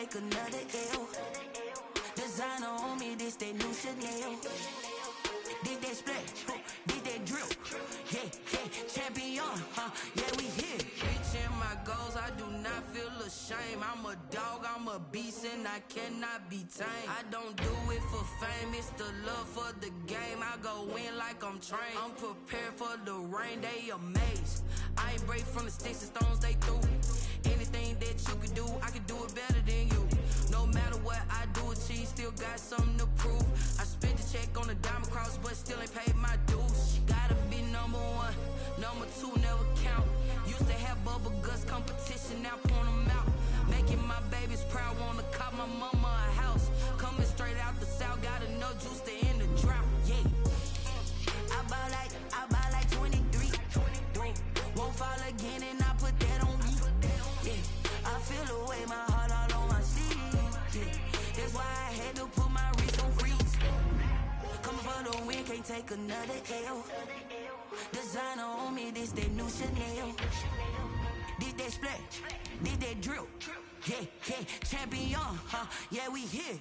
take another L. Designer on me, this that new Chanel. Did that splash, did that drip. Yeah, champion, yeah, we here. Reaching my goals, I do not feel ashamed. I'm a dog, I'm a beast, and I cannot be tamed. I don't do it for fame, it's the love for the game. I go in like I'm trained. I'm prepared for the rain, they amazed. I ain't break from the sticks and stones they threw. Anything that you can do, I can do it better than you. No matter what I do, achieve, still got something to prove. I spent the check on the diamond cross, but still ain't paid my dues. Gotta be number one, number two never count. Used to have bubble guts competition, now point them out. Making my babies proud, wanna cop my mama a house. Coming straight out the south, got enough juice to end the drought. Yeah, I buy like 23. Won't fall again, and I put that on me. Yeah, I feel the way, my heart all on my sleeve. Yeah, that's why I had to put my wrist on freeze. Coming for the win, can't take another L. Designer on me, this that new Chanel. Did that splash, did that drip. Yeah, champion, yeah, we here.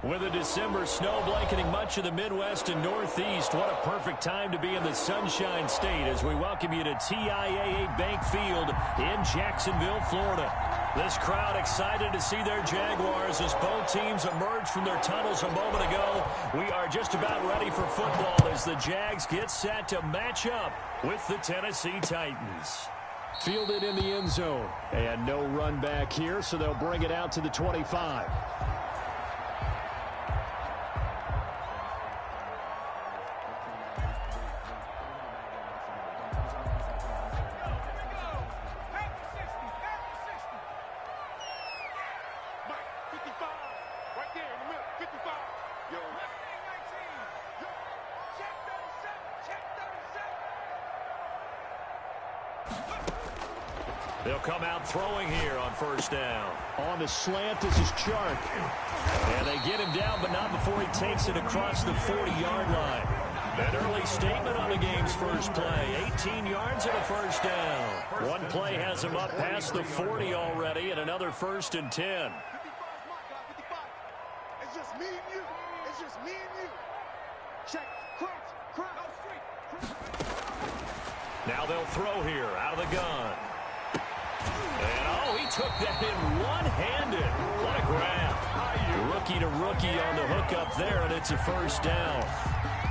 With a December snow blanketing much of the Midwest and Northeast, what a perfect time to be in the Sunshine State as we welcome you to TIAA Bank Field in Jacksonville, Florida. This crowd excited to see their Jaguars as both teams emerged from their tunnels a moment ago. We are just about ready for football as the Jags get set to match up with the Tennessee Titans. Fielded in the end zone, and no run back here, so they'll bring it out to the 25. They'll come out throwing here on first down. On the slant, this is Chark. And they get him down, but not before he takes it across the 40-yard line. An early statement on the game's first play. 18 yards and a first down. One play has him up past the 40 already, and another 1st and 10. It's just me and you. It's just me and you. Check. Crunch. Now they'll throw here out of the gun. And, he took that in one-handed. What a grab. Rookie to rookie on the hook up there, and it's a first down.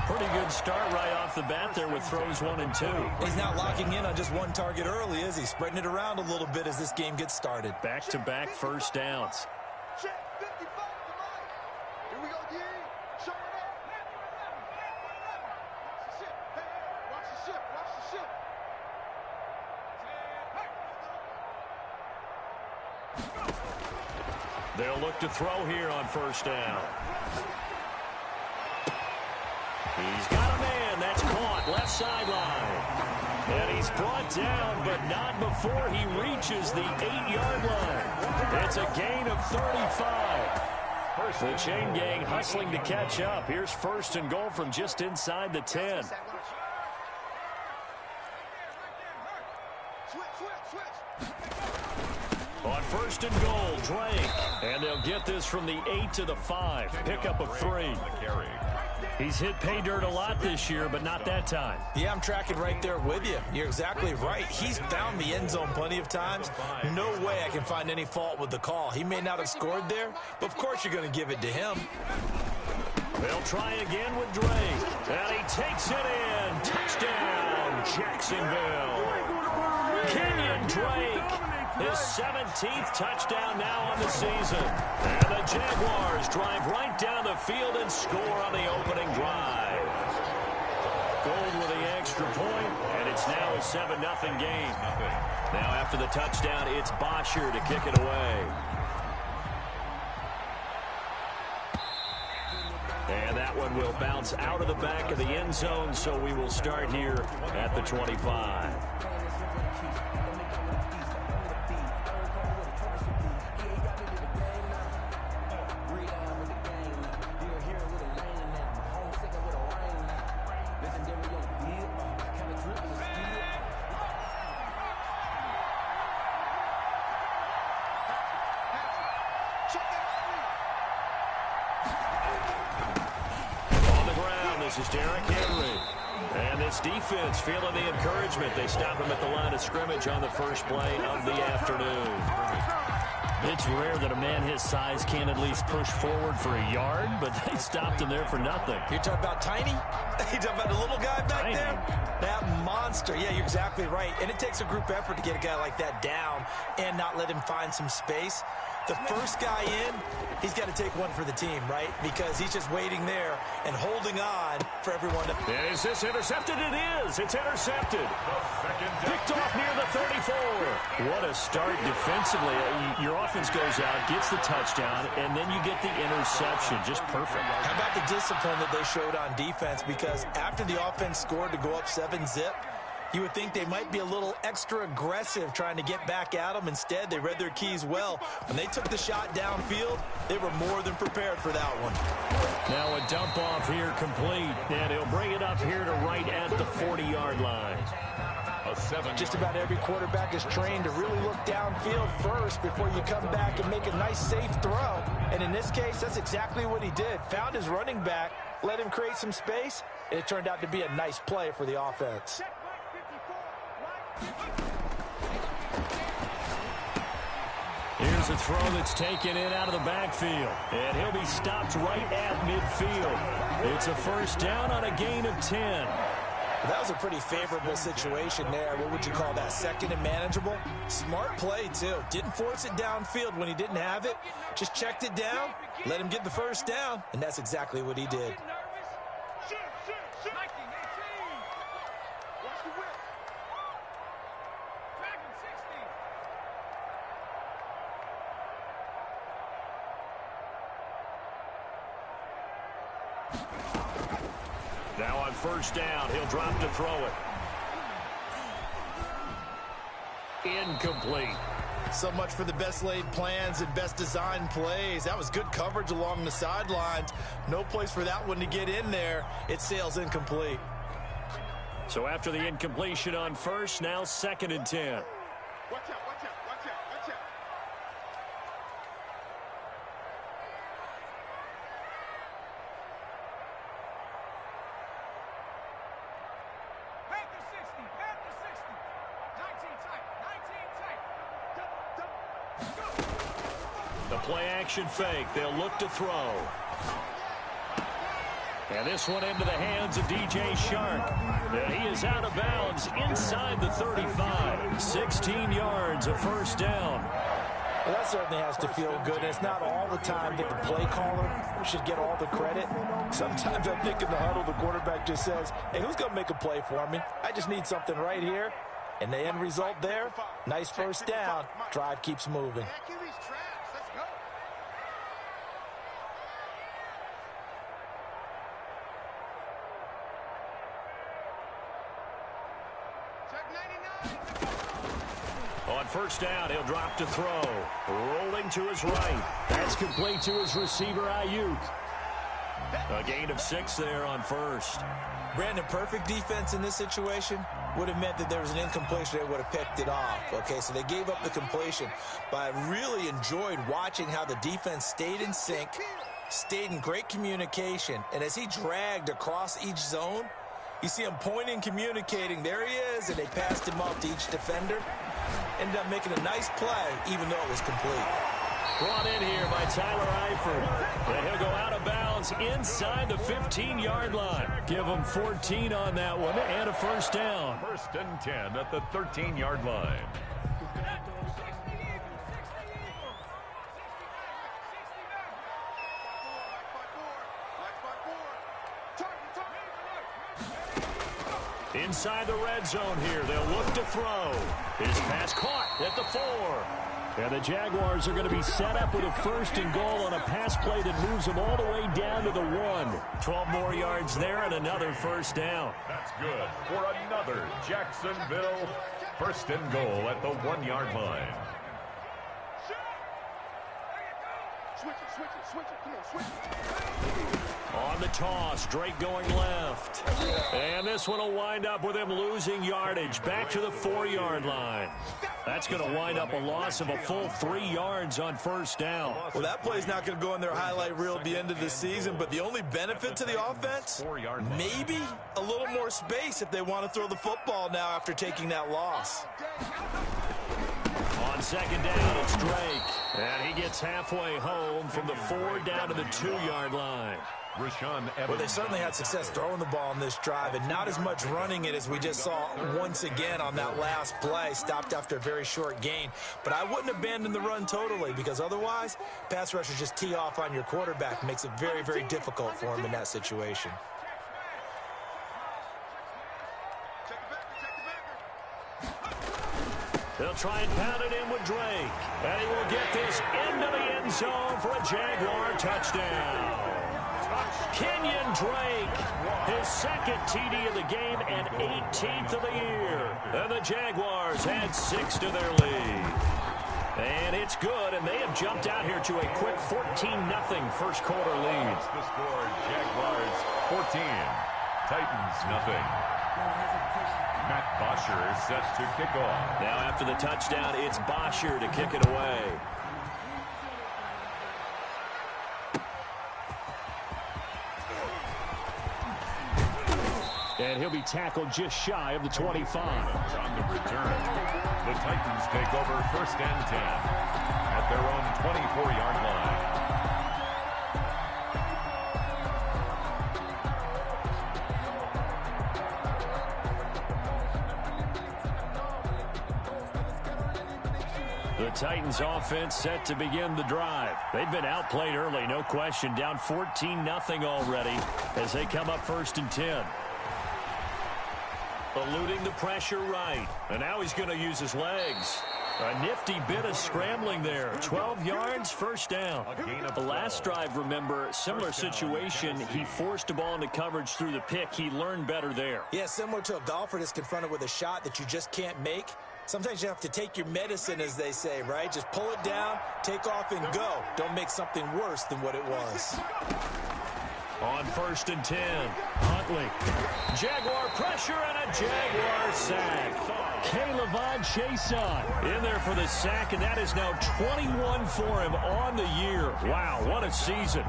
Pretty good start right off the bat there with throws 1 and 2. He's not locking in on just one target early, is he? Spreading it around a little bit as this game gets started. Back-to-back first downs. Check. 55 tonight. Here we go, D. Show it up. Watch the ship. Watch the ship. They'll look to throw here on first down. He's got a man. That's caught. Left sideline. And he's brought down, but not before he reaches the 8-yard line. It's a gain of 35. The chain gang hustling to catch up. Here's 1st and goal from just inside the 10. On 1st and goal, Drake. And they'll get this from the 8 to the 5. Pickup of 3. He's hit pay dirt a lot this year, but not that time. Yeah, I'm tracking right there with you. You're exactly right. He's found the end zone plenty of times. No way I can find any fault with the call. He may not have scored there, but of course you're going to give it to him. They'll try again with Drake. And he takes it in. Touchdown, Jacksonville. Kenyon Drake. His 17th touchdown now on the season. And the Jaguars drive right down the field and score on the opening drive. Gold with the extra point, and it's now a 7-0 game. Now after the touchdown, it's Bosher to kick it away. And that one will bounce out of the back of the end zone, so we will start here at the 25. This is Derrick Henry. And this defense feeling the encouragement. They stop him at the line of scrimmage on the first play of the afternoon. It's rare that a man his size can at least push forward for a yard, but they stopped him there for nothing. You're talking about tiny? You're talking about the little guy back there? That monster. Yeah, you're exactly right. And it takes a group effort to get a guy like that down and not let him find some space. The first guy in, he's got to take one for the team, right? Because he's just waiting there and holding on for everyone to... Is this intercepted? It is. It's intercepted. Picked off near the 34. What a start defensively. Your offense goes out, gets the touchdown, and then you get the interception. Just perfect. How about the discipline that they showed on defense? Because after the offense scored to go up 7-zip, you would think they might be a little extra aggressive trying to get back at them. Instead, they read their keys well. When they took the shot downfield, they were more than prepared for that one. Now a dump off here complete, and he'll bring it up here to right at the 40-yard line. Just about every quarterback is trained to really look downfield first before you come back and make a nice, safe throw. And in this case, that's exactly what he did. Found his running back, let him create some space, and it turned out to be a nice play for the offense. Here's a throw that's taken in out of the backfield, and he'll be stopped right at midfield. It's a first down on a gain of 10. Well, that was a pretty favorable situation there. What would you call that? Second and manageable? Smart play, too. Didn't force it downfield when he didn't have it. Just checked it down, let him get the first down, and that's exactly what he did. Now on first down, he'll drop to throw it. Incomplete. So much for the best laid plans and best designed plays. That was good coverage along the sidelines. No place for that one to get in there. It sails incomplete. So after the incompletion on first, now 2nd and 10. Watch out, watch out, watch out, watch out. The play action fake. They'll look to throw. And this one into the hands of DJ Shark. He is out of bounds inside the 35. 16 yards, a first down. Well, that certainly has to feel good. And it's not all the time that the play caller should get all the credit. Sometimes I think in the huddle, the quarterback just says, hey, who's going to make a play for me? I just need something right here. And the end result there, nice first down. Drive keeps moving. On first down, he'll drop to throw. Rolling to his right. That's complete to his receiver, Ayuk. A gain of 6 there on first. Brandon, perfect defense in this situation would have meant that there was an incompletion. They would have picked it off. Okay, so they gave up the completion. But I really enjoyed watching how the defense stayed in sync, stayed in great communication. And as he dragged across each zone, you see him pointing, communicating. There he is, and they passed him off to each defender. Ended up making a nice play, even though it was complete. Brought in here by Tyler Eifert. And he'll go out of bounds inside the 15-yard line. Give him 14 on that one and a first down. 1st and 10 at the 13-yard line. Inside the red zone here, they'll look to throw. His pass caught at the 4. And the Jaguars are going to be set up with a 1st and goal on a pass play that moves them all the way down to the 1. 12 more yards there and another first down. That's good for another Jacksonville 1st and goal at the 1-yard line. Switch it. Switch it. Come on, switch it. On the toss, Drake going left. And this one will wind up with him losing yardage back to the 4-yard line. That's going to wind up a loss of a full 3 yards on first down. Well, that play's not going to go in their highlight reel at the end of the season, but the only benefit to the offense, maybe a little more space if they want to throw the football now after taking that loss. On second down, it's Drake. And he gets halfway home from the 4 down to the 2-yard line. Well, they certainly had success throwing the ball on this drive, and not as much running it as we just saw once again on that last play. Stopped after a very short gain. But I wouldn't abandon the run totally, because otherwise, pass rushers just tee off on your quarterback. Makes it very, very difficult for him in that situation. They'll try and pound it in with Drake. And he will get this into the end zone for a Jaguar touchdown. Kenyon Drake, his second TD of the game and 18th of the year. And the Jaguars add 6 to their lead. And it's good, and they have jumped out here to a quick 14-0 first quarter lead. The score, Jaguars 14, Titans nothing. Matt Bosher is set to kick off. Now after the touchdown, it's Bosher to kick it away. And he'll be tackled just shy of the 25. On the return, the Titans take over first and 10 at their own 24-yard line. The Titans offense set to begin the drive. They've been outplayed early, no question. Down 14-0 already as they come up first and 10. Eluding the pressure right. And now he's going to use his legs. A nifty bit of scrambling there. 12 yards, first down. The last drive, remember, similar situation. He forced the ball into coverage through the pick. He learned better there. Yeah, similar to a golfer that's confronted with a shot that you just can't make. Sometimes you have to take your medicine, as they say, right? Just pull it down, take off, and go. Don't make something worse than what it was. On first and 10, Huntley. Jaguar pressure and a Jaguar sack. K-Levon Chason in there for the sack, and that is now 21 for him on the year. Wow, what a season.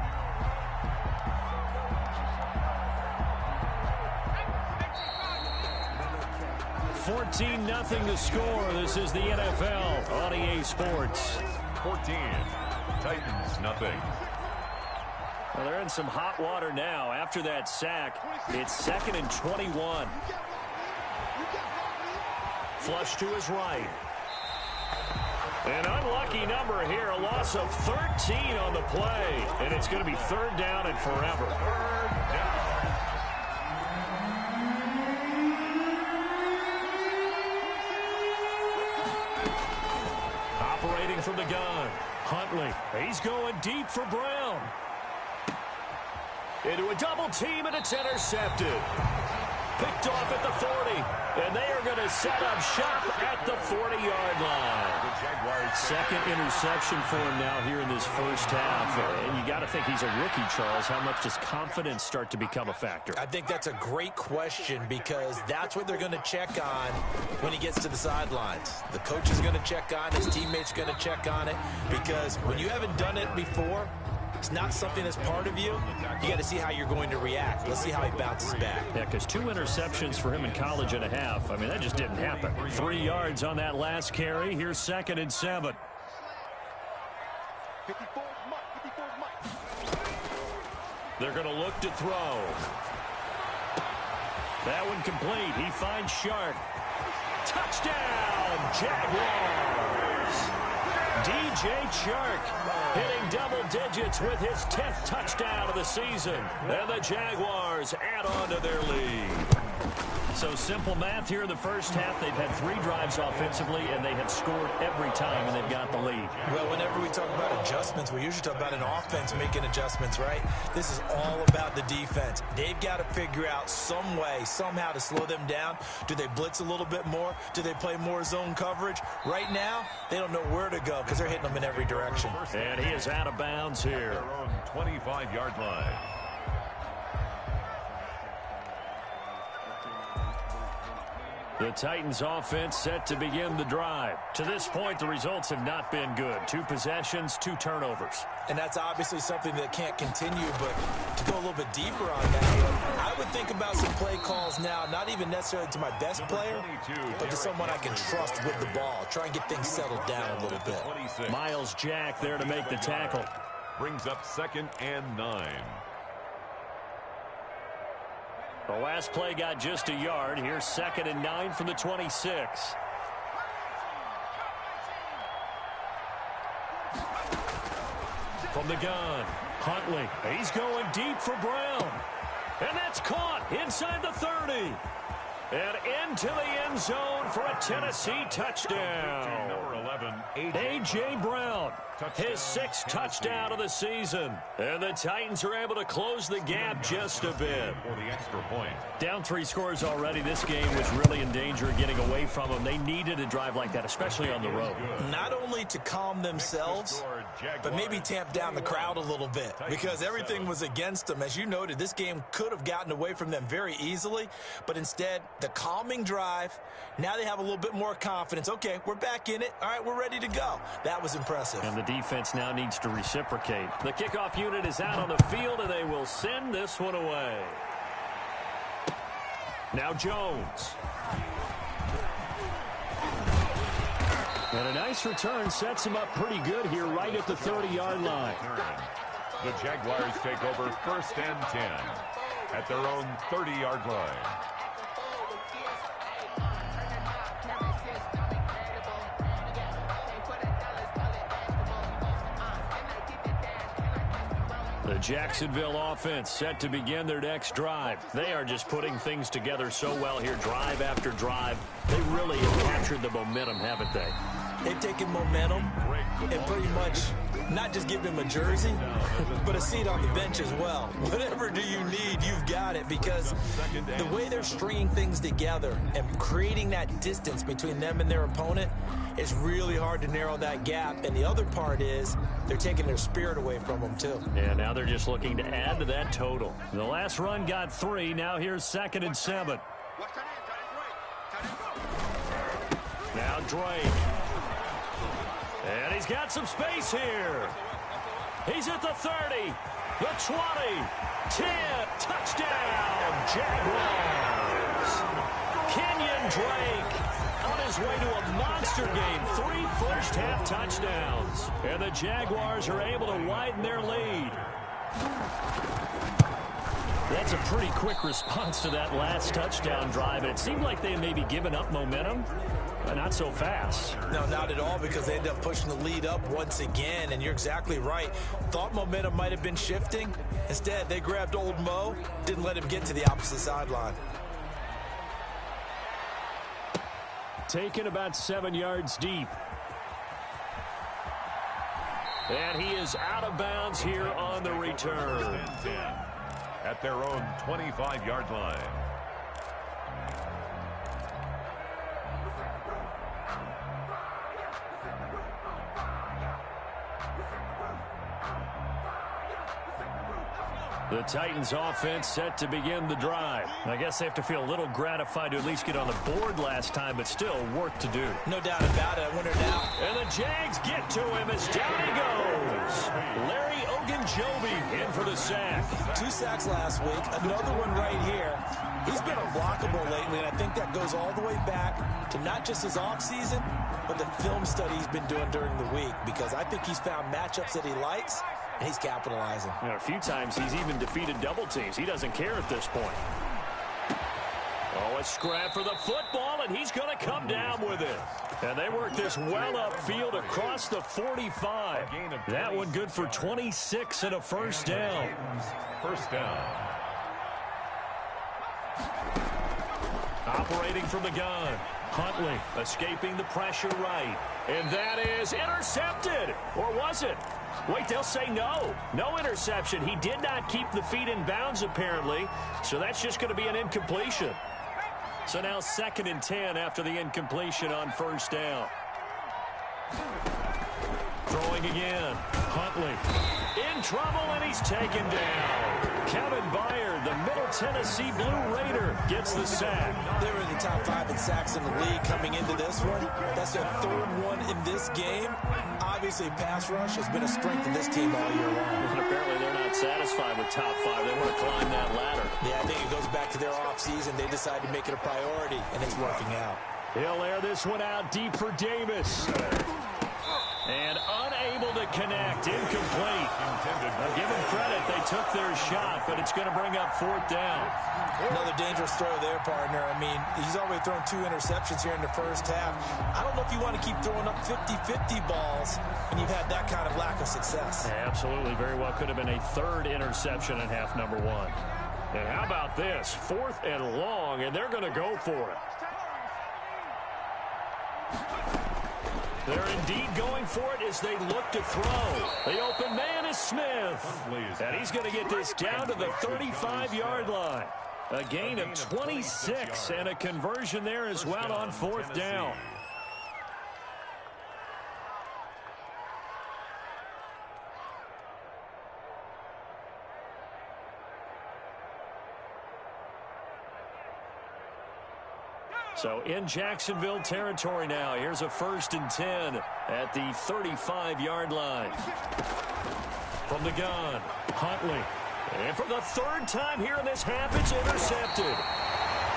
$14-0 the score. This is the NFL on EA Sports. 14, Titans nothing. Well, they're in some hot water now. After that sack, it's 2nd and 21. Flush to his right. An unlucky number here. A loss of 13 on the play. And it's going to be 3rd down and forever. 3rd down. Operating from the gun. Huntley. He's going deep for Brown. Into a double team, and it's intercepted. Picked off at the 40. And they are going to set up shop at the 40-yard line. Second interception for him now here in this first half. And you got to think he's a rookie, Charles. How much does confidence start to become a factor? I think that's a great question, because that's what they're going to check on when he gets to the sidelines. The coach is going to check on it. His teammates are going to check on it, because when you haven't done it before, it's not something that's part of you. You got to see how you're going to react. Let's see how he bounces back. Yeah, because 2 interceptions for him in college and a half. I mean, that just didn't happen. 3 yards on that last carry. Here's 2nd and 7. They're going to look to throw. That one complete. He finds Sharp. Touchdown, Jaguars! DJ Chark hitting double digits with his 10th touchdown of the season. And the Jaguars add on to their lead. So simple math here in the first half. They've had 3 drives offensively, and they have scored every time, and they've got the lead. Well, whenever we talk about adjustments, we usually talk about an offense making adjustments, right? This is all about the defense. They've got to figure out some way, somehow to slow them down. Do they blitz a little bit more? Do they play more zone coverage? Right now, they don't know where to go because they're hitting them in every direction. And he is out of bounds here. Their own 25-yard line. The Titans offense set to begin the drive. To this point, the results have not been good. 2 possessions, 2 turnovers. And that's obviously something that can't continue, but to go a little bit deeper on that, I would think about some play calls now, not even necessarily to my best player, but to someone I can trust with the ball. Try and get things settled down a little bit. Miles Jack there to make the tackle. Brings up 2nd and 9. The last play got just a yard. Here's 2nd and 9 from the 26. From the gun, Huntley. He's going deep for Brown. And that's caught inside the 30. And into the end zone for a Tennessee touchdown. Number 11, A.J. Brown, his 6th touchdown of the season. And the Titans are able to close the gap just a bit. For the extra point. Down 3 scores already. This game was really in danger of getting away from them. They needed a drive like that, especially on the road. Not only to calm themselves, but maybe tamp down the crowd a little bit because everything was against them. As you noted, this game could have gotten away from them very easily, but instead, the calming drive, now they have a little bit more confidence. Okay, we're back in it. All right, we're ready to go. That was impressive. And the defense now needs to reciprocate. The kickoff unit is out on the field, and they will send this one away. Now Jones. And a nice return sets him up pretty good here right at the 30-yard line. The Jaguars take over 1st and 10 at their own 30-yard line. The Jacksonville offense set to begin their next drive. They are just putting things together so well here, drive after drive. They really have captured the momentum, haven't they? They've taken momentum and pretty much not just give him a jersey, but a seat on the bench as well. Whatever do you need, you've got it, because the way they're stringing things together and creating that distance between them and their opponent is really hard to narrow that gap. And the other part is they're taking their spirit away from them, too. Yeah, now they're just looking to add to that total. The last run got 3. Now here's 2nd and 7. Now Drake. And he's got some space here. He's at the 30, the 20, 10, touchdown, Jaguars. Kenyon Drake on his way to a monster game, 3 first-half touchdowns. And the Jaguars are able to widen their lead. That's a pretty quick response to that last touchdown drive. It seemed like they had maybe given up momentum. Not so fast. No, not at all, because they ended up pushing the lead up once again, and you're exactly right. Thought momentum might have been shifting. Instead, they grabbed old Mo, didn't let him get to the opposite sideline. Taken about 7 yards deep. And he is out of bounds here on the return. At their own 25-yard line. The Titans offense set to begin the drive. I guess they have to feel a little gratified to at least get on the board last time, but still work to do. No doubt about it. I wonder now. And the Jags get to him as down he goes. Larry Ogunjobi in for the sack. 2 sacks last week, another one right here. He's been unblockable lately, and I think that goes all the way back to not just his offseason, but the film study he's been doing during the week, because I think he's found matchups that he likes, and he's capitalizing. You know, a few times he's even defeated double teams. He doesn't care at this point. Oh, a scrap for the football, and he's going to come down with it. And they work this well upfield across the 45. That one good for 26 and a first down. First down. Operating from the gun. Huntley escaping the pressure right. And that is intercepted. Or was it? Wait, they'll say no. No interception. He did not keep the feet in bounds, apparently. So that's just going to be an incompletion. So now 2nd and 10 after the incompletion on first down. Throwing again. Huntley in trouble, and he's taken down. Kevin Byard, the Middle Tennessee Blue Raider, gets the sack. They were in the top 5 in sacks in the league coming into this one. That's their 3rd one in this game. Obviously, pass rush has been a strength of this team all year long. And apparently they're not satisfied with top 5. They want to climb that ladder. Yeah, I think it goes back to their offseason. They decided to make it a priority, and it's working out. He'll air this one out deep for Davis. And unable to connect. Incomplete. Now, give them credit. They took their shot, but it's going to bring up 4th down. Another dangerous throw there, partner. I mean, he's already thrown 2 interceptions here in the first half. I don't know if you want to keep throwing up 50-50 balls when you've had that kind of lack of success. Yeah, absolutely. Very well could have been a 3rd interception in half number 1. And how about this? 4th and long, and they're going to go for it. They're indeed going for it as they look to throw. The open man is Smith. And he's going to get this down to the 35-yard line. A gain of 26 and a conversion there as well on 4th down. So in Jacksonville territory now. Here's a 1st and 10 at the 35-yard line. From the gun, Huntley. And for the 3rd time here in this half, it's intercepted.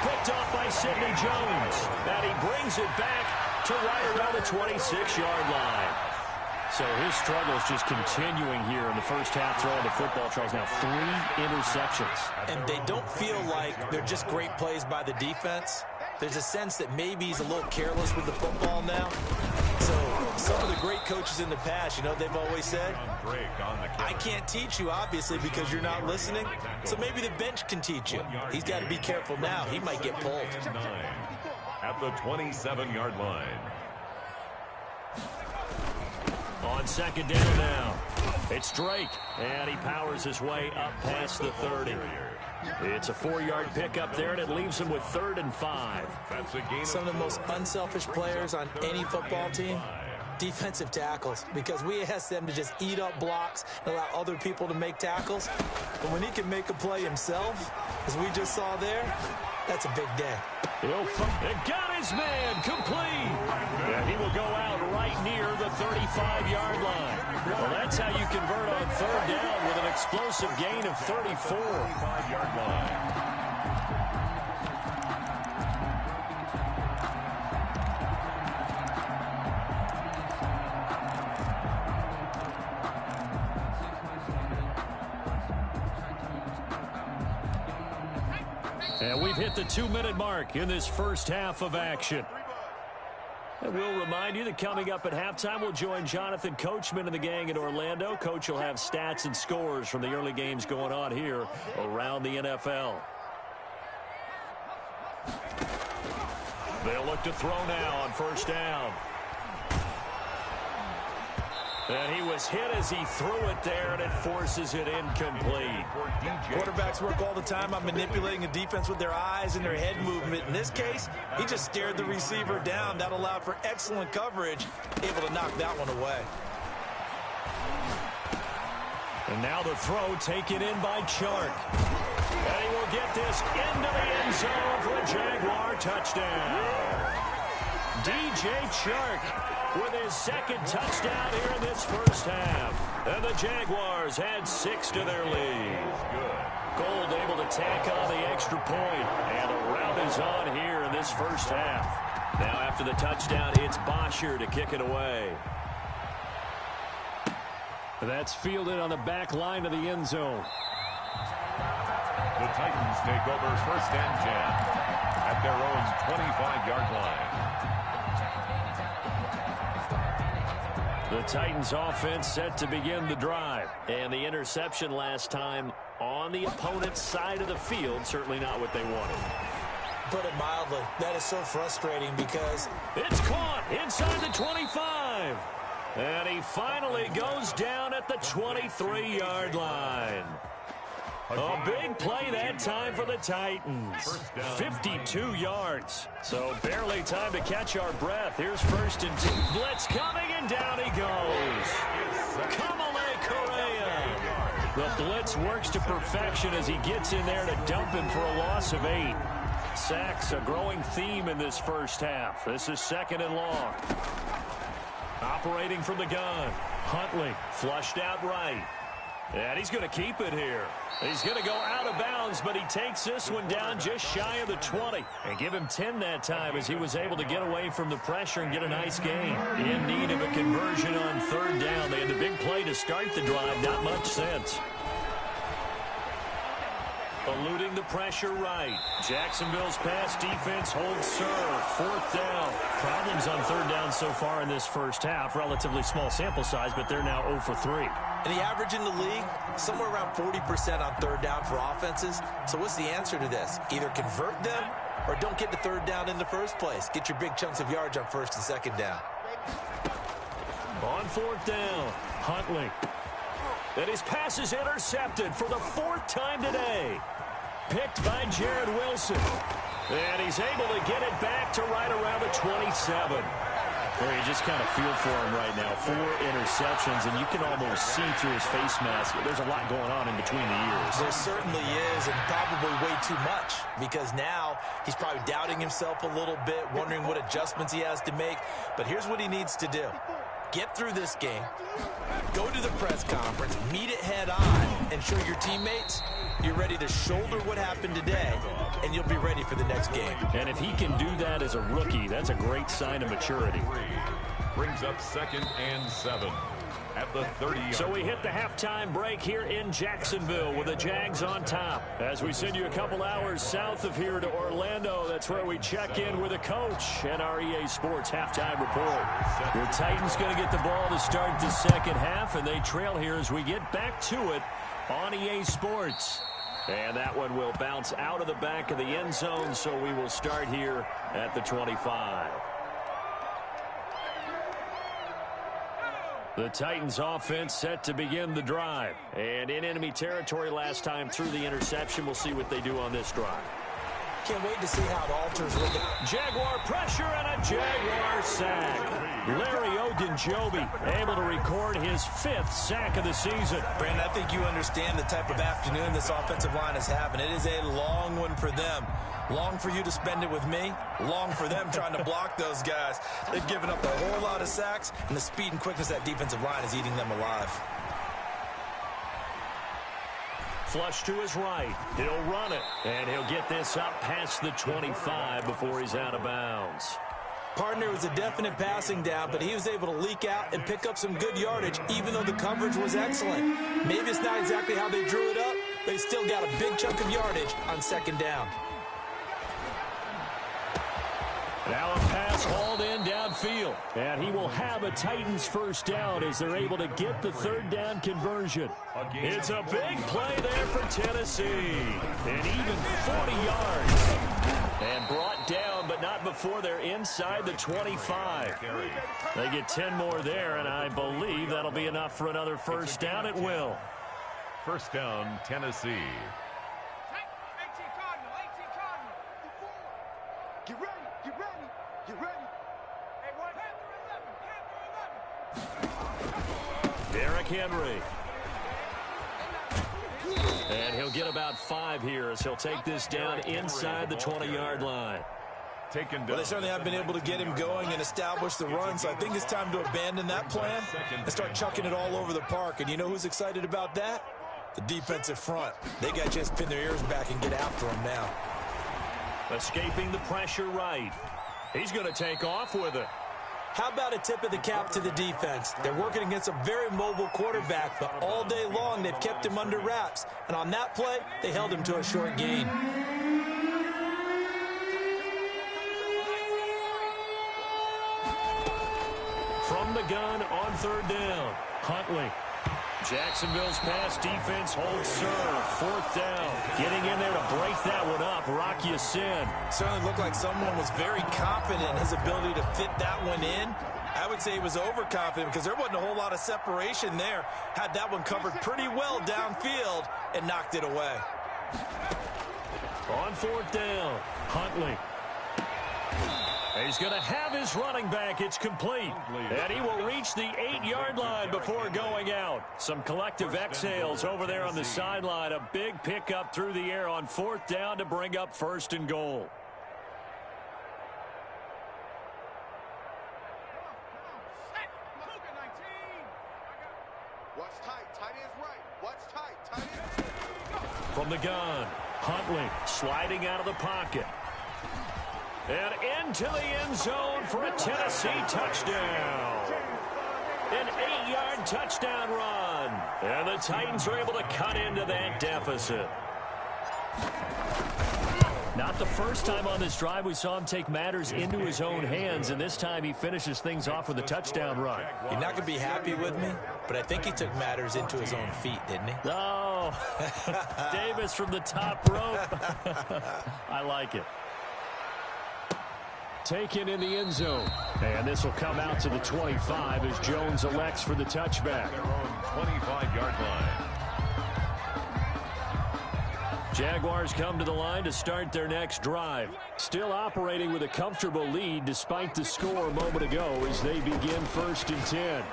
Picked off by Sidney Jones. And he brings it back to right around the 26-yard line. So his struggle is just continuing here in the first half throwing the football, Charles. Now 3 interceptions. And they don't feel like they're just great plays by the defense. There's a sense that maybe he's a little careless with the football now. So some of the great coaches in the past, you know, they've always said, I can't teach you, obviously, because you're not listening. So maybe the bench can teach you. He's got to be careful now. He might get pulled. At the 27-yard line. On 2nd down now, it's Drake, and he powers his way up past the 30. It's a 4-yard pickup there, and it leaves him with 3rd and 5. Some of the most unselfish players on any football team, defensive tackles, because we ask them to just eat up blocks and allow other people to make tackles. But when he can make a play himself, as we just saw there, that's a big day. It got his man complete. And he will go out right near the 35-yard line. Well, that's how you convert on 3rd down with an explosive gain of 34. 35-yard line. And we've hit the 2-minute mark in this first half of action. And we'll remind you that coming up at halftime, we'll join Jonathan Coachman and the gang in Orlando. Coach will have stats and scores from the early games going on here around the NFL. They'll look to throw now on 1st down. And he was hit as he threw it there, and it forces it incomplete. Quarterbacks work all the time on manipulating a defense with their eyes and their head movement. In this case, he just stared the receiver down. That allowed for excellent coverage, able to knock that one away. And now the throw taken in by Chark. And he will get this into the end zone for a Jaguar touchdown. DJ Chark with his 2nd touchdown here in this first half. And the Jaguars add 6 to their lead. Gold able to tack on the extra point. And a rout is on here in this first half. Now after the touchdown, it's Bosher to kick it away. That's fielded on the back line of the end zone. The Titans take over 1st and 10 at their own 25-yard line. The Titans offense set to begin the drive. And the interception last time on the opponent's side of the field, certainly not what they wanted. Put it mildly, that is so frustrating because it's caught inside the 25. And he finally goes down at the 23-yard line. A big play that time for the Titans. 52 yards. So barely time to catch our breath. Here's 1st and 2. Blitz coming, and down he goes. Kamale Correa. The blitz works to perfection as he gets in there to dump him for a loss of 8. Sacks, a growing theme in this first half. This is 2nd and long. Operating from the gun. Huntley flushed out right. And he's going to keep it here. He's going to go out of bounds, but he takes this one down just shy of the 20. And give him 10 that time as he was able to get away from the pressure and get a nice gain. In need of a conversion on 3rd down. They had the big play to start the drive. Not much sense. Eluding the pressure right. Jacksonville's pass defense holds serve. 4th down. Problems on 3rd down so far in this first half. Relatively small sample size, but they're now 0 for 3. And the average in the league, somewhere around 40% on 3rd down for offenses. So what's the answer to this? Either convert them or don't get to 3rd down in the first place. Get your big chunks of yards on 1st and 2nd down. On 4th down, Huntley. And his pass is intercepted for the 4th time today. Picked by Jared Wilson. And he's able to get it back to right around the 27. Well, you just kind of feel for him right now. 4 interceptions, and you can almost see through his face mask. There's a lot going on in between the ears. There certainly is, and probably way too much, because now he's probably doubting himself a little bit, wondering what adjustments he has to make. But here's what he needs to do. Get through this game, go to the press conference, meet it head on, and show your teammates you're ready to shoulder what happened today, and you'll be ready for the next game. And if he can do that as a rookie, that's a great sign of maturity. Brings up 2nd and 7 at the 30. So we hit the halftime break here in Jacksonville with the Jags on top. As we send you a couple hours south of here to Orlando, that's where we check in with a coach and our EA Sports halftime report. The Titans going to get the ball to start the 2nd half, and they trail here as we get back to it on EA Sports. And that one will bounce out of the back of the end zone, so we will start here at the 25. The Titans offense set to begin the drive. And in enemy territory last time through the interception. We'll see what they do on this drive. Can't wait to see how it alters with the Jaguar pressure and a Jaguar sack. Larry Ogunjobi able to record his 5th sack of the season. Brandon, I think you understand the type of afternoon this offensive line is having. It is a long one for them. Long for you to spend it with me. Long for them trying to block those guys. They've given up a whole lot of sacks, and the speed and quickness of that defensive line is eating them alive. Flush to his right. He'll run it, and he'll get this up past the 25 before he's out of bounds. Partner was a definite passing down, but he was able to leak out and pick up some good yardage, even though the coverage was excellent. Maybe it's not exactly how they drew it up, but he still got a big chunk of yardage on 2nd down. Now a pass hauled in downfield, and he will have a Titans 1st down as they're able to get the 3rd down conversion. It's a big play there for Tennessee, and even 40 yards. And brought down, but not before they're inside the 25. They get 10 more there, and I believe that'll be enough for another 1st down at will. 1st down, Tennessee. Get ready, get ready, get ready. Hey, Derrick Henry. And he'll get about 5 here as he'll take this down inside the 20-yard line. Taken down. Well, they certainly have been able to get him going and establish the run, so I think it's time to abandon that plan and start chucking it all over the park. And you know who's excited about that? The defensive front. They got to just pin their ears back and get after him now. Escaping the pressure right. He's going to take off with it. How about a tip of the cap to the defense? They're working against a very mobile quarterback, but all day long they've kept him under wraps. And on that play, they held him to a short gain. From the gun on 3rd down, Huntley. Jacksonville's pass defense holds serve. Fourth down. Getting in there to break that one up, Rocky Sin. Certainly looked like someone was very confident in his ability to fit that one in. I would say he was overconfident because there wasn't a whole lot of separation there. Had that one covered pretty well downfield and knocked it away. On fourth down, Huntley. He's going to have his running back. It's complete. And he will reach the 8-yard line before going out. Some collective exhales over there on the sideline. A big pickup through the air on fourth down to bring up first and goal. Watch tight. Tight end's right. Watch tight. Tight end. From the gun, Huntley sliding out of the pocket. And into the end zone for a Tennessee touchdown. An 8-yard touchdown run. And the Titans are able to cut into that deficit. Not the first time on this drive we saw him take matters into his own hands, and this time he finishes things off with a touchdown run. You're not going to be happy with me, but I think he took matters into his own feet, didn't he? Oh, Davis from the top rope. I like it. Taken in the end zone. And this will come out to the 25 as Jones elects for the touchback. Their own 25-yard line. Jaguars come to the line to start their next drive. Still operating with a comfortable lead despite the score a moment ago as they begin 1st and 10.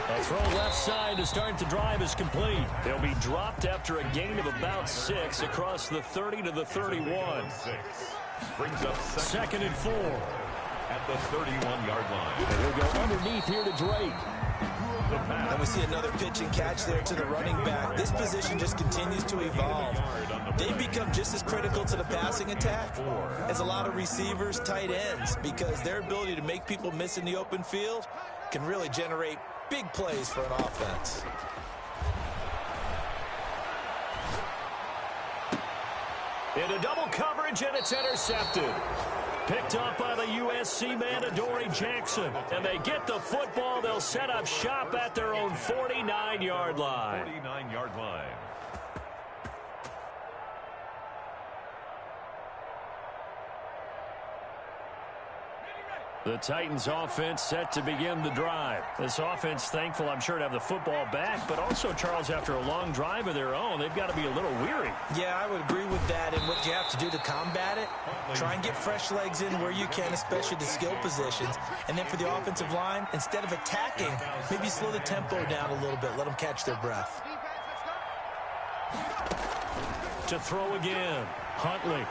A throw left side to start the drive is complete. They'll be dropped after a gain of about 6 across the 30 to the 31. Brings up second and 4. At the 31-yard line. And he'll go underneath here to Drake. And we see another pitch and catch there to the running back. This position just continues to evolve. They become just as critical to the passing attack as a lot of receivers, tight ends, because their ability to make people miss in the open field can really generate big plays for an offense. Into double coverage, and it's intercepted. Picked up by the USC man, Adoree Jackson. And they get the football. They'll set up shop at their own 49-yard line. 49-yard line. The Titans offense set to begin the drive. This offense thankful, I'm sure, to have the football back, but also, Charles, after a long drive of their own, they've got to be a little weary. Yeah, I would agree with that, and what you have to do to combat it, try and get fresh legs in where you can, especially the skill positions, and then for the offensive line, instead of attacking, maybe slow the tempo down a little bit, let them catch their breath. To throw again, Huntley.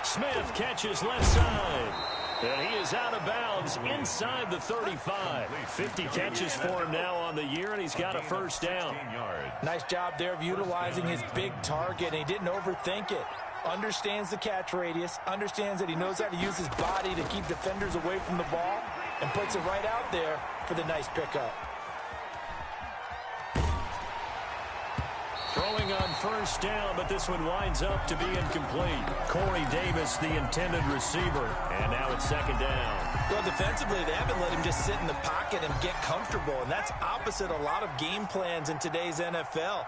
Smith catches left side. And he is out of bounds inside the 35. 50 catches for him now on the year, and he's got a first down. Nice job there of utilizing his big target, and he didn't overthink it. Understands the catch radius, understands that he knows how to use his body to keep defenders away from the ball, and puts it right out there for the nice pickup. Throwing on first down, but this one winds up to be incomplete. Corey Davis, the intended receiver, and now it's second down. Well, defensively, they haven't let him just sit in the pocket and get comfortable, and that's opposite a lot of game plans in today's NFL.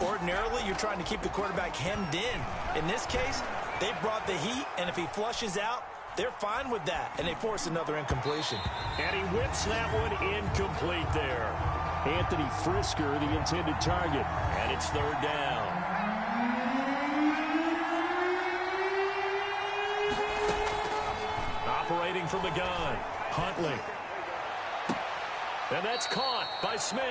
Ordinarily, you're trying to keep the quarterback hemmed in. In this case, they brought the heat, and if he flushes out, they're fine with that, and they force another incompletion. And he whips that one incomplete there. Anthony Frisker, the intended target, and it's third down. Operating from the gun, Huntley. And that's caught by Smith.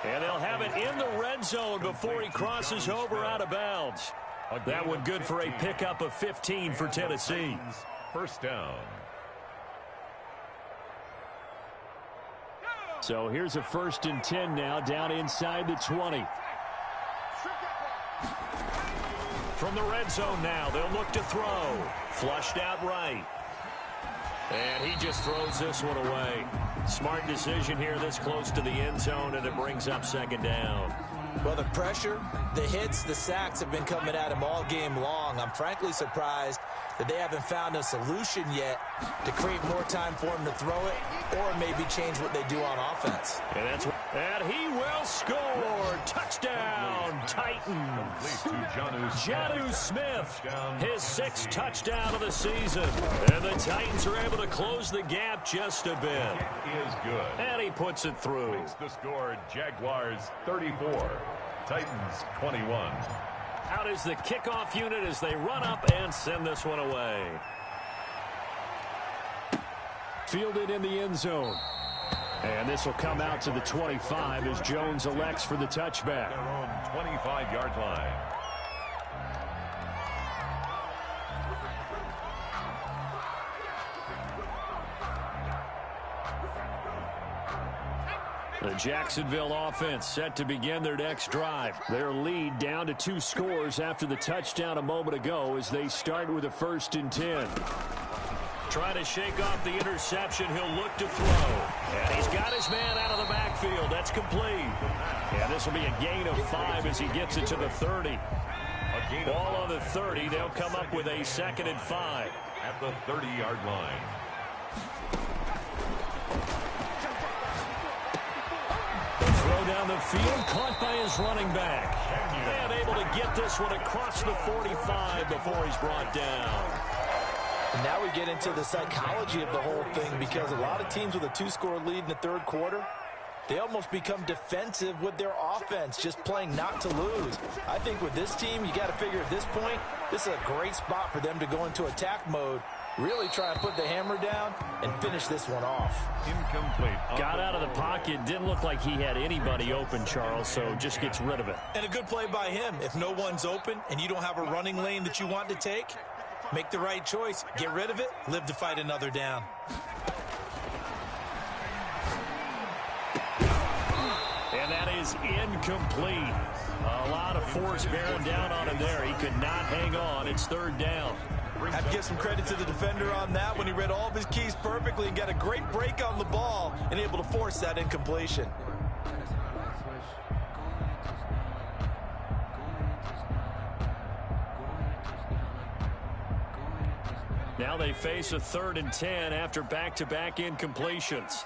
And they'll have it in the red zone before he crosses over out of bounds. That one good for a pickup of 15 for Tennessee. First down. So here's a 1st and 10 now, down inside the 20. From the red zone now, they'll look to throw. Flushed out right. And he just throws this one away. Smart decision here this close to the end zone, and it brings up second down. Well, the pressure, the hits, the sacks have been coming at him all game long. I'm frankly surprised that they haven't found a solution yet to create more time for him to throw it or maybe change what they do on offense. And that's what And he will score. Touchdown, Titans. Jonnu Smith, his 6th touchdown of the season. And the Titans are able to close the gap just a bit. Is good. And he puts it through. Makes the score Jaguars 34, Titans 21. Out is the kickoff unit as they run up and send this one away. Fielded in the end zone. And this will come out to the 25 as Jones elects for the touchback. Their own 25-yard line. The Jacksonville offense set to begin their next drive. Their lead down to 2 scores after the touchdown a moment ago as they start with a 1st and 10. Trying to shake off the interception. He'll look to throw. And he's got his man out of the backfield. That's complete. And this will be a gain of 5 as he gets it to the 30. Ball on the 30. They'll come up with a 2nd and 5. At the 30-yard line. Throw down the field, caught by his running back. And able to get this one across the 45 before he's brought down. And now we get into the psychology of the whole thing, because a lot of teams with a 2-score lead in the 3rd quarter, they almost become defensive with their offense, just playing not to lose. I think with this team, you got to figure at this point, this is a great spot for them to go into attack mode, really try and put the hammer down and finish this one off. Incomplete. Got out of the pocket. Didn't look like he had anybody open, Charles, so just gets rid of it. And a good play by him. If no one's open and you don't have a running lane that you want to take, make the right choice. Get rid of it. Live to fight another down. And that is incomplete. A lot of force bearing down on him there. He could not hang on. It's 3rd down. Have to give some credit to the defender on that when he read all of his keys perfectly and got a great break on the ball and able to force that incompletion. Now they face a 3rd and 10 after back-to-back incompletions.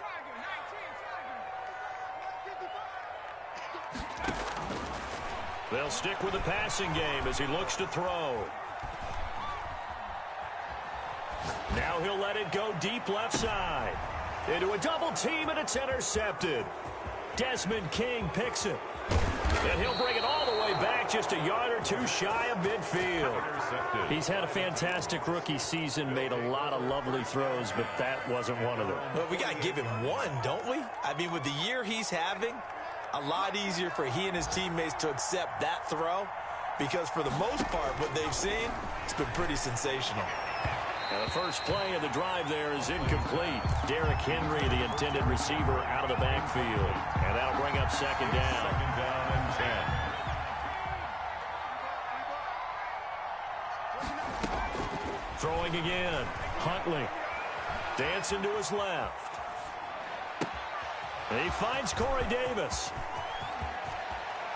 They'll stick with the passing game as he looks to throw. Now he'll let it go deep left side. Into a double team, and it's intercepted. Desmond King picks it. And he'll bring it all the way back, just a yard or 2 shy of midfield. He's had a fantastic rookie season, made a lot of lovely throws, but that wasn't one of them. Well, we got to give him one, don't we? I mean, with the year he's having, a lot easier for he and his teammates to accept that throw, because for the most part, what they've seen, it's been pretty sensational. And the first play of the drive there is incomplete. Derrick Henry, the intended receiver, out of the backfield. And that'll bring up 2nd down. 2nd down and 10. Throwing again. Huntley. Dancing to his left. And he finds Corey Davis.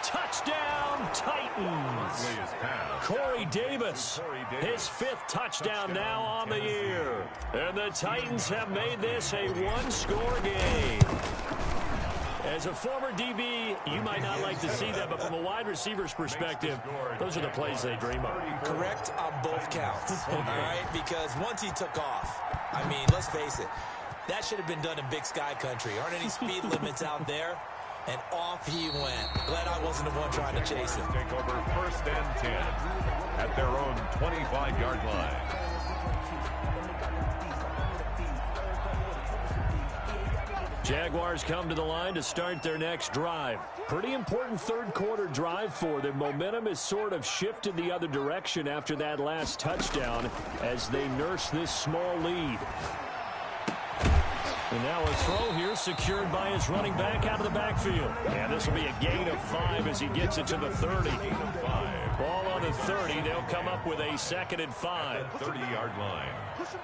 Touchdown, Titans. Corey Davis, his 5th touchdown now on the year. And the Titans have made this a 1-score game. As a former DB, you might not like to see that, but from a wide receiver's perspective, those are the plays they dream of. Correct on both counts, all right? Because once he took off, I mean, let's face it, that should have been done in Big Sky Country. Aren't any speed limits out there? And off he went. Glad I wasn't the one trying to chase him. Take over 1st and 10 at their own 25-yard line. Jaguars come to the line to start their next drive. Pretty important 3rd quarter drive for them. Momentum has sort of shifted the other direction after that last touchdown as they nurse this small lead. And now a throw here secured by his running back out of the backfield. And this will be a gain of 5 as he gets it to the 30. Ball on the 30. They'll come up with a 2nd and 5. 30-yard line. It's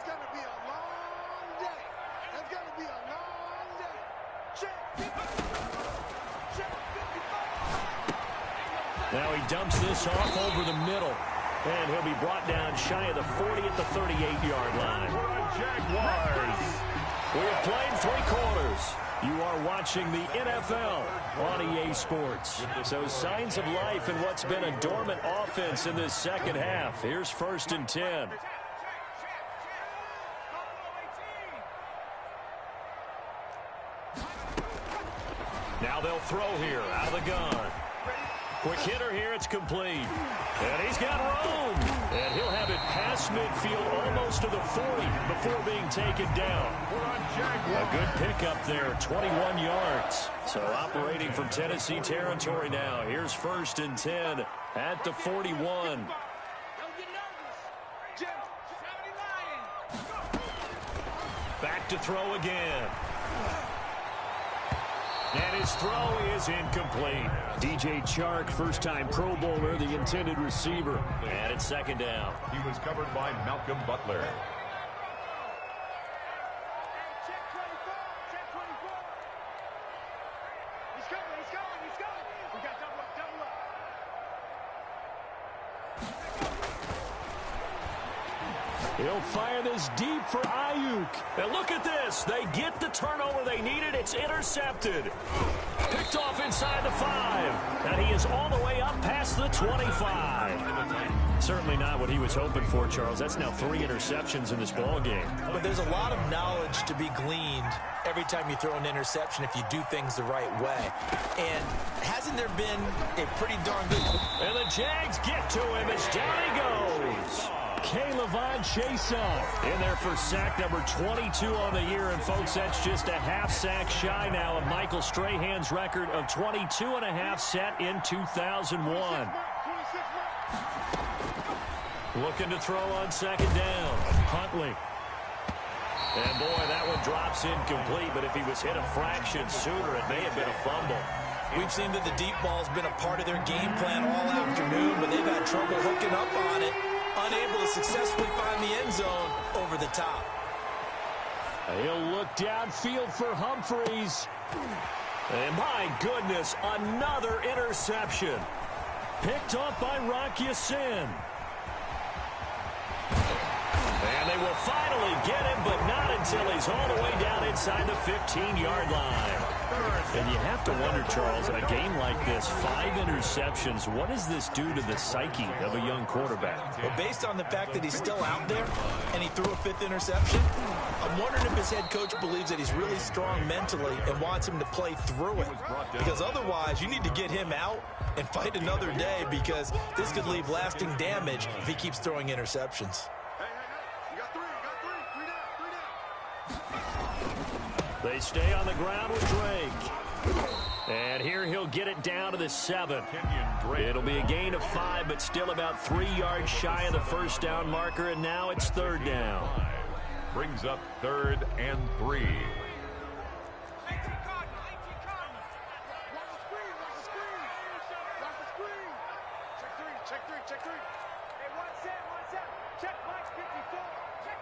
going to be a long day. It's going to be a long day. Check. Now he dumps this off over the middle. And he'll be brought down shy of the 40 at the 38-yard line. Jaguars. We have played 3 quarters. You are watching the NFL on EA Sports. So signs of life in what's been a dormant offense in this second half. Here's 1st and 10. Now they'll throw here out of the gun. Quick hitter here, it's complete. And he's got room. And he'll have it past midfield almost to the 40 before being taken down. A good pickup there, 21 yards. So operating from Tennessee territory now. Here's 1st and 10 at the 41. Back to throw again. And his throw is incomplete. DJ Chark, first-time Pro Bowler, the intended receiver. And it's 2nd down. He was covered by Malcolm Butler. Check 24. Check 24. He's coming. He's coming. He's coming. We got double up. Double up. He'll fire this deep for Ayuk. And look at this. They get the turnover they needed. It's intercepted. Picked off inside the 5. And he is all the way up past the 25. Certainly not what he was hoping for, Charles. That's now 3 interceptions in this ball game. But there's a lot of knowledge to be gleaned every time you throw an interception if you do things the right way. And hasn't there been a pretty darn good... And the Jags get to him as down he goes. K'Lavon Chaisson in there for sack number 22 on the year. And, folks, that's just a half sack shy now of Michael Strahan's record of 22.5 set in 2001. Looking to throw on 2nd down. Huntley. And, boy, that one drops incomplete. But if he was hit a fraction sooner, it may have been a fumble. We've seen that the deep ball's been a part of their game plan all afternoon, but they've had trouble hooking up on it. Unable to successfully find the end zone over the top. He'll look downfield for Humphreys. And my goodness, another interception. Picked off by Rock Ya-Sin. And they will finally get him, but not until he's all the way down inside the 15-yard line. And you have to wonder, Charles, in a game like this, 5 interceptions, what does this do to the psyche of a young quarterback? Well, based on the fact that he's still out there and he threw a 5th interception, I'm wondering if his head coach believes that he's really strong mentally and wants him to play through it. Because otherwise, you need to get him out and fight another day, because this could leave lasting damage if he keeps throwing interceptions. You got 3. You got 3. 3 down. They stay on the ground with Drake. And here he'll get it down to the 7. It'll be a gain of 5, but still about 3 yards shy of the 1st down marker, and now it's 3rd down. Brings up 3rd and 3. Check 3. Hey, one set. Check Mike 54. Check.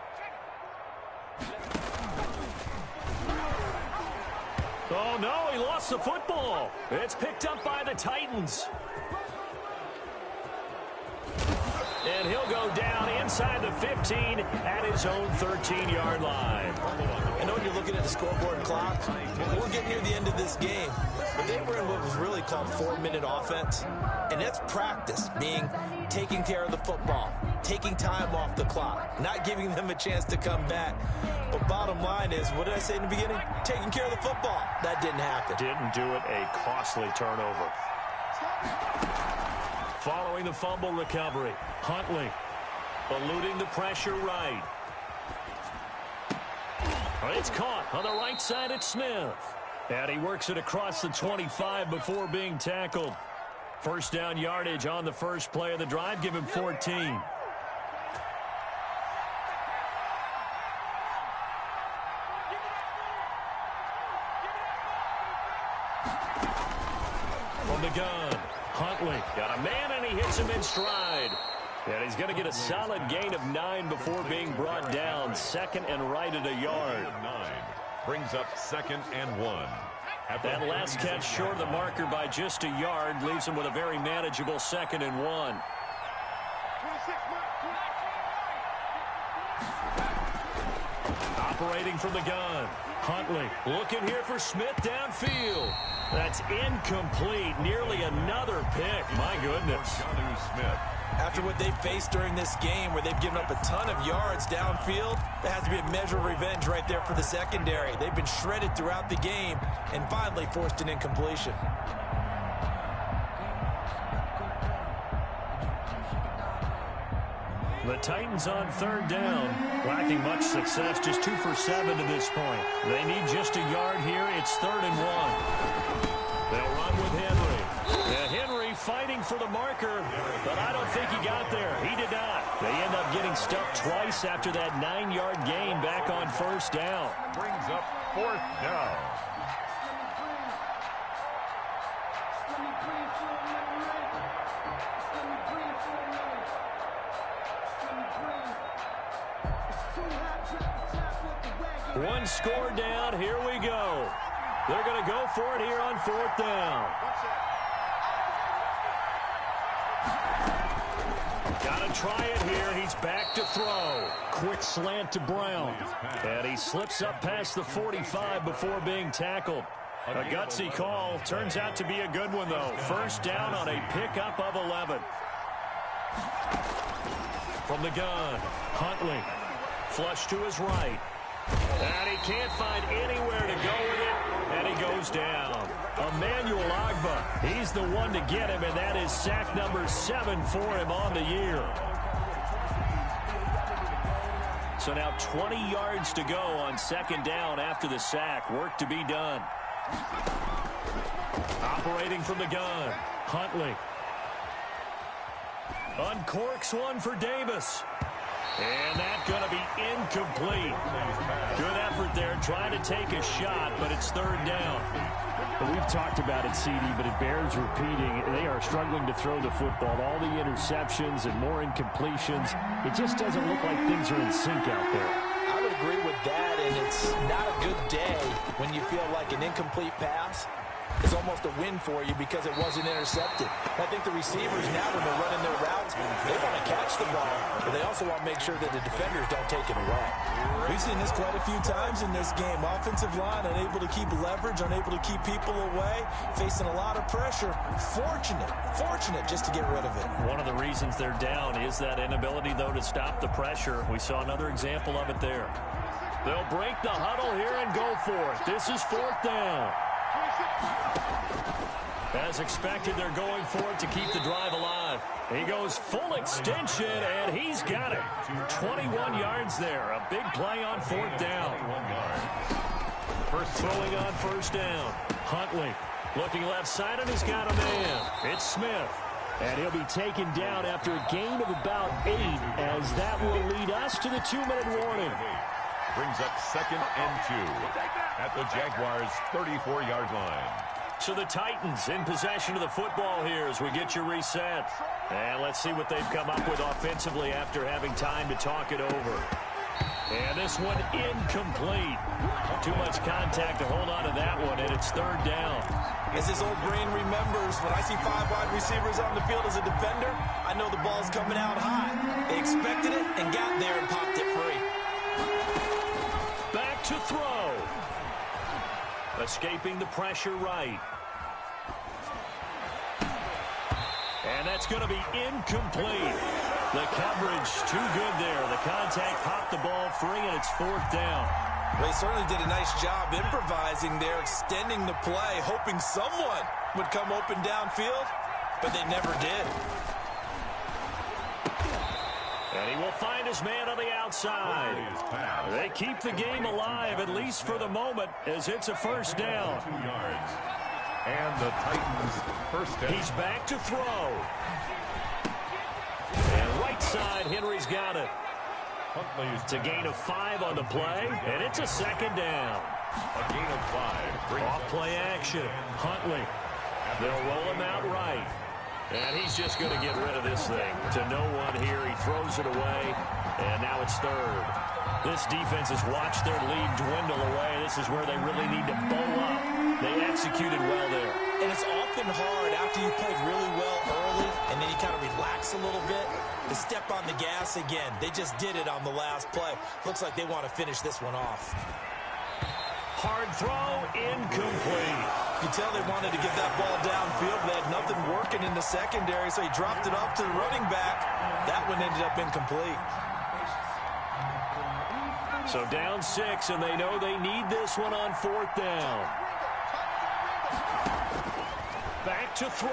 Oh, no, he lost the football. It's picked up by the Titans. And he'll go down inside the 15 at his own 13-yard line. I know when you're looking at the scoreboard clock, we're getting near the end of this game, but they were in what was really called 4-minute offense. And that's practice, being taking care of the football, taking time off the clock, not giving them a chance to come back. But bottom line is, what did I say in the beginning? Taking care of the football. That didn't happen. Didn't do it, a costly turnover. Following the fumble recovery, Huntley eluding the pressure right. It's caught on the right side at Smith. And he works it across the 25 before being tackled. 1st down yardage on the first play of the drive. Give him 14. From the gun, Huntley got a man, and he hits him in stride. And he's going to get a solid gain of 9 before being brought down. 2nd and right at a yard. 9 brings up 2nd and 1. That last catch short of the marker by just a yard leaves him with a very manageable 2nd and 1. 26. Operating from the gun. Huntley looking here for Smith downfield. That's incomplete. Nearly another pick. My goodness. Smith. After what they've faced during this game where they've given up a ton of yards downfield, there has to be a measure of revenge right there for the secondary. They've been shredded throughout the game and finally forced an incompletion. The Titans on third down, lacking much success, just 2 for 7 to this point. They need just a yard here. It's 3rd and 1. They'll run with Henry. And Henry fighting for the marker, but I don't think he got there. He did not. They end up getting stuck twice after that 9-yard gain back on first down. Brings up 4th down. One score down. Here we go. They're going to go for it here on 4th down. Got to try it here. He's back to throw. Quick slant to Brown. And he slips up past the 45 before being tackled. A gutsy call. Turns out to be a good one, though. First down on a pickup of 11. From the gun, Huntley. Flush to his right. And he can't find anywhere to go with it, and he goes down. Emmanuel Ogbah, he's the one to get him, and that is sack number 7 for him on the year. So now 20 yards to go on 2nd down after the sack. Work to be done. Operating from the gun, Huntley. Uncorks one for Davis. And that's going to be incomplete. Good effort there, trying to take a shot, but it's 3rd down. But we've talked about it, CD, but it bears repeating. They are struggling to throw the football. All the interceptions and more incompletions. It just doesn't look like things are in sync out there. I would agree with that, and it's not a good day when you feel like an incomplete pass is almost a win for you because it wasn't intercepted. I think the receivers now, when they're running their routes, they want to catch the ball, but they also want to make sure that the defenders don't take it away. We've seen this quite a few times in this game. Offensive line unable to keep leverage, unable to keep people away, facing a lot of pressure. Fortunate just to get rid of it. One of the reasons they're down is that inability, though, to stop the pressure. We saw another example of it there. They'll break the huddle here and go for it. This is 4th down. As expected, they're going for it to keep the drive alive. He goes full extension, and he's got it. 21 yards there. A big play on 4th down. First throwing on 1st down. Huntley looking left side, and he's got a man. It's Smith. And he'll be taken down after a gain of about 8, as that will lead us to the 2-minute warning. Brings up 2nd and 2 at the Jaguars' 34-yard line. So the Titans in possession of the football here as we get you reset. And let's see what they've come up with offensively after having time to talk it over. And this one incomplete. Too much contact to hold on to that one, and it's 3rd down. As his old brain remembers, when I see 5 wide receivers on the field as a defender, I know the ball's coming out high. They expected it and got there and popped it free. Back to throw. Escaping the pressure right. And that's going to be incomplete. The coverage too good there. The contact popped the ball free, and it's 4th down. They certainly did a nice job improvising there, extending the play, hoping someone would come open downfield, but they never did. And he will find his man on the outside. They keep the game alive, at least for the moment, as it's a 1st down. 2 yards. And the Titans' 1st down. He's back to throw. And right side, Henry's got it. It's a gain of 5 on the play, and it's a 2nd down. A gain of 5. Off play action. Huntley. They'll roll him out right. And he's just going to get rid of this thing. To no one here. He throws it away. And now it's 3rd. This defense has watched their lead dwindle away. This is where they really need to bow up. They executed well there. And it's often hard after you've played really well early and then you kind of relax a little bit to step on the gas again. They just did it on the last play. Looks like they want to finish this one off. Hard throw, incomplete. You can tell they wanted to get that ball downfield. They had nothing working in the secondary, so he dropped it off to the running back. That one ended up incomplete. So down 6, and they know they need this one on 4th down. Back to throw.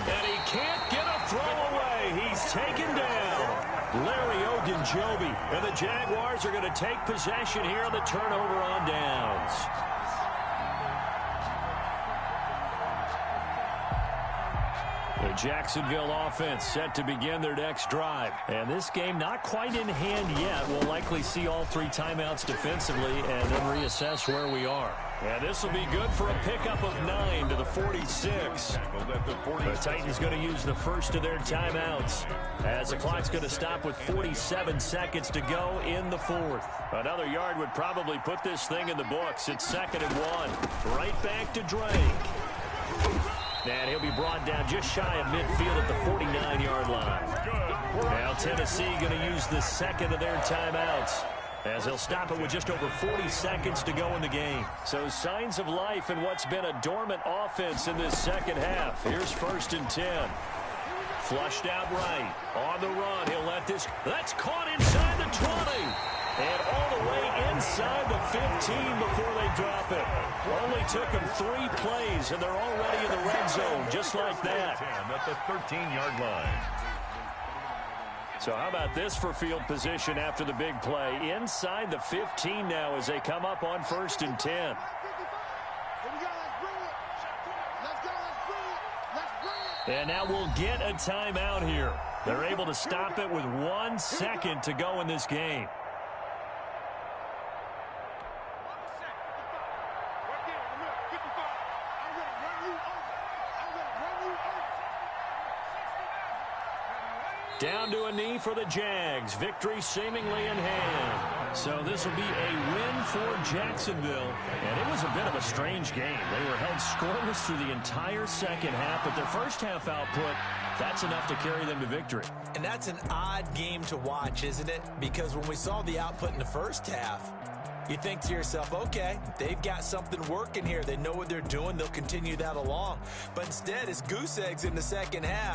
And he can't get a throw away. He's taken down. Larry Ogunjobi. And the Jaguars are going to take possession here on the turnover on downs. The Jacksonville offense set to begin their next drive. And this game not quite in hand yet. We'll likely see all 3 timeouts defensively and then reassess where we are. And this will be good for a pickup of 9 to the 46. The Titans going to use the first of their timeouts as the clock's going to stop with 47 seconds to go in the 4th. Another yard would probably put this thing in the books. It's 2nd and 1. Right back to Drake. And he'll be brought down just shy of midfield at the 49-yard line. Now Tennessee going to use the second of their timeouts as he'll stop it with just over 40 seconds to go in the game. So signs of life in what's been a dormant offense in this second half. Here's 1st and 10. Flushed out right. On the run. He'll let this. That's caught inside the 20. And all the way inside the 15 before they drop it. Only took them 3 plays, and they're already in the red zone, just like that. At the 13-yard line. So how about this for field position after the big play? Inside the 15 now as they come up on 1st and 10. And now we'll get a timeout here. They're able to stop it with 1 second to go in this game. Down to a knee for the Jags. Victory seemingly in hand. So this will be a win for Jacksonville. And it was a bit of a strange game. They were held scoreless through the entire second half, but their first half output, that's enough to carry them to victory. And that's an odd game to watch, isn't it? Because when we saw the output in the first half, you think to yourself, okay, they've got something working here. They know what they're doing. They'll continue that along. But instead, it's goose eggs in the second half.